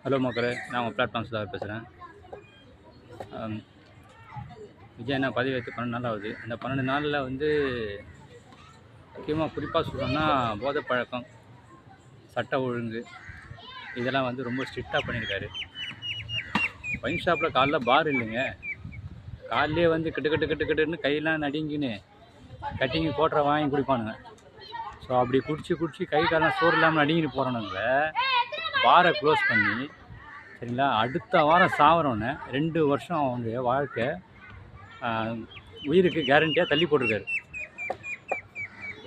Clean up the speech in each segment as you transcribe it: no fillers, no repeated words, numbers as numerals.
Hello மக்களே, நான் உங்கள் பிளாட்ஃபார்ம்ஸில் பேசுகிறேன். விஜய் என்ன பதிவு வைத்து 12 நாள் ஆகுது. அந்த 12 நாளில் வந்து முக்கியமாக குறிப்பாக சொல்லணும்னா போதை பழக்கம், சட்ட ஒழுங்கு இதெல்லாம் வந்து ரொம்ப ஸ்ட்ரிக்டாக பண்ணியிருக்காரு. ஒயின் ஷாப்பில் காலைல பார் இல்லைங்க, காலையிலே வந்து கிட்டுன்னு கையெல்லாம் நடுங்கின்னு கட்டிங்கி கோட்டரை வாங்கி குடிப்பானுங்க. ஸோ அப்படி குடிச்சு கை காலெலாம் சோறு இல்லாமல் நடுங்கிட்டு போகிறவனுங்கள பாரை க்ளோஸ் பண்ணி, சரிங்களா, அடுத்த வாரம் சாவரவனை 2 வருஷம் அவனுடைய வாழ்க்கை உயிருக்கு கேரண்டியாக தள்ளி போட்டிருக்காரு.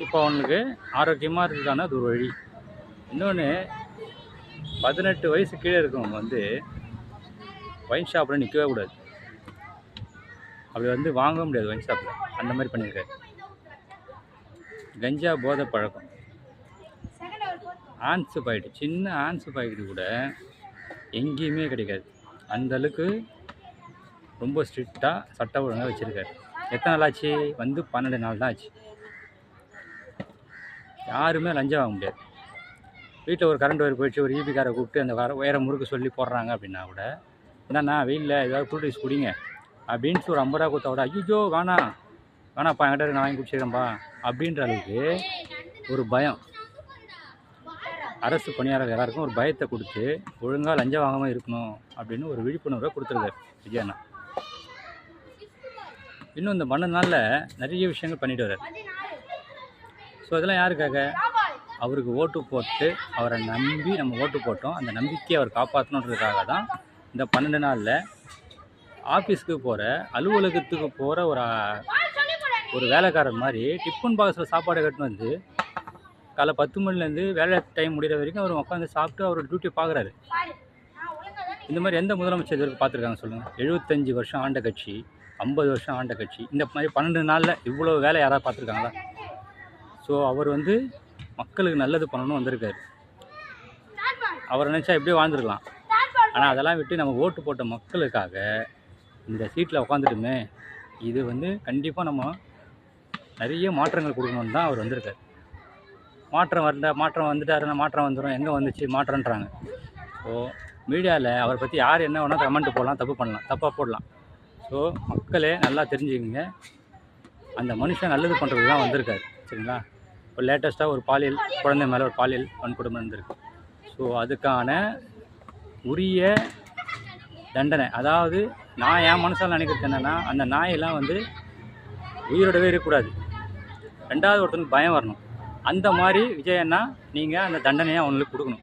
இப்போ அவனுக்கு ஆரோக்கியமாக இருக்கிறதுக்கான அது ஒரு வழி. இன்னொன்று, 18 வயசு கீழே இருக்கவங்க வந்து ஒயின் ஷாப்பில் நிற்கவே கூடாது. அப்படி வந்து வாங்க முடியாது ஒயின் ஷாப்பில். அந்த மாதிரி பண்ணியிருக்காரு. கஞ்சா போதை பழக்கம், ஆன்ஸு பாக்கெட்டு, சின்ன ஆன்ஸு பாக்கெட்டு கூட எங்கேயுமே கிடைக்காது. அந்தளவுக்கு ரொம்ப ஸ்ட்ரிக்டாக சட்ட ஒழுங்காக வச்சுருக்காரு. எத்தனை நாள் ஆச்சு? வந்து 12 நாள் தான் ஆச்சு. யாருமே லஞ்சம் வாங்க முடியாது. வீட்டில் ஒரு கரண்ட் ஒயர் போயிடுச்சு, ஒரு ஈபிக்காரை கூப்பிட்டு அந்த ஒயரை முறுக்கு சொல்லி போடுறாங்க அப்படின்னா கூட, என்னண்ணா வெயிலில் ஏதாவது கூல் ட்ரிங்க்ஸ் குடிங்க அப்படின்ட்டு ஒரு 50 ரூபா கொடுத்தா கூட, ஐயோ வேணாப்பா என்கிட்ட நான் வாங்கி குடிச்சிக்கிறேன்ப்பா அப்படின்ற அளவுக்கு ஒரு பயம். அரசு பணியாளர் எல்லாருக்கும் ஒரு பயத்தை கொடுத்து ஒழுங்காக லஞ்சம் வாங்காமல் இருக்கணும் அப்படின்னு ஒரு விழிப்புணர்வை கொடுத்துருக்காரு விஜய் அண்ணா. இன்னும் இந்த 12 நாளில் நிறைய விஷயங்கள் பண்ணிட்டு வர்றாரு. ஸோ இதெல்லாம் யாருக்காக? அவருக்கு ஓட்டு போட்டு அவரை நம்பி நம்ம ஓட்டு போட்டோம், அந்த நம்பிக்கையை அவர் காப்பாற்றணுன்றதுக்காக தான் இந்த 12 நாளில் ஆஃபீஸ்க்கு போகிற, அலுவலகத்துக்கு போகிற ஒரு வேலைக்காரர் மாதிரி டிஃபன் பாக்ஸில் சாப்பாடு கட்டுன்னு வந்து காலை 10 மணிலேருந்து வேலை டைம் முடிகிற வரைக்கும் அவர் உட்காந்து சாப்பிட்டு அவரோட டியூட்டியை பார்க்குறாரு. இந்த மாதிரி எந்த முதலமைச்சர் இது வரைக்கும் பார்த்துருக்காங்க சொல்லுங்கள்? 75 வருஷம் ஆண்ட கட்சி, 50 வருஷம் ஆண்ட கட்சி, இந்த மாதிரி 12 நாளில் இவ்வளோ வேலை யாராவது பார்த்துருக்காங்களா? ஸோ அவர் வந்து மக்களுக்கு நல்லது பண்ணணும்னு வந்திருக்காரு. அவர் நினச்சா எப்படியோ வாழ்ந்துருக்கலாம். ஆனால் அதெல்லாம் விட்டு நம்ம ஓட்டு போட்ட மக்களுக்காக இந்த சீட்டில் உட்காந்துட்டுமே, இது வந்து கண்டிப்பாக நம்ம நிறைய மாற்றங்கள் கொடுக்கணுன்னு தான் அவர் வந்திருக்கார். மாற்றம் வந்துட்டாருன்னா மாற்றம் வந்துடும், எங்கே வந்துச்சு மாற்றன்றாங்க. ஸோ மீடியாவில் அவரை பற்றி யார் என்ன வேணால் கமெண்ட் போடலாம், தப்பாக போடலாம். ஸோ மக்களே நல்லா தெரிஞ்சுக்கிங்க, அந்த மனுஷன் நல்லது பண்ணுறது தான் வந்திருக்காரு, சரிங்களா? இப்போ லேட்டஸ்ட்டாக ஒரு குழந்தை மேலே ஒரு பாலியல் வன்கொடுமை இருந்திருக்கு. ஸோ அதுக்கான உரிய தண்டனை, அதாவது நான் என் மனசால் நினைக்கிறது என்னென்னா, அந்த நாயெல்லாம் வந்து உயிரோடவே இருக்கக்கூடாது. 2வது ஒருத்தனுக்கு பயம் வரணும். அந்த மாதிரி விஜய் அண்ணா நீங்கள் அந்த தண்டனையை அவங்களுக்கு கொடுக்கணும்.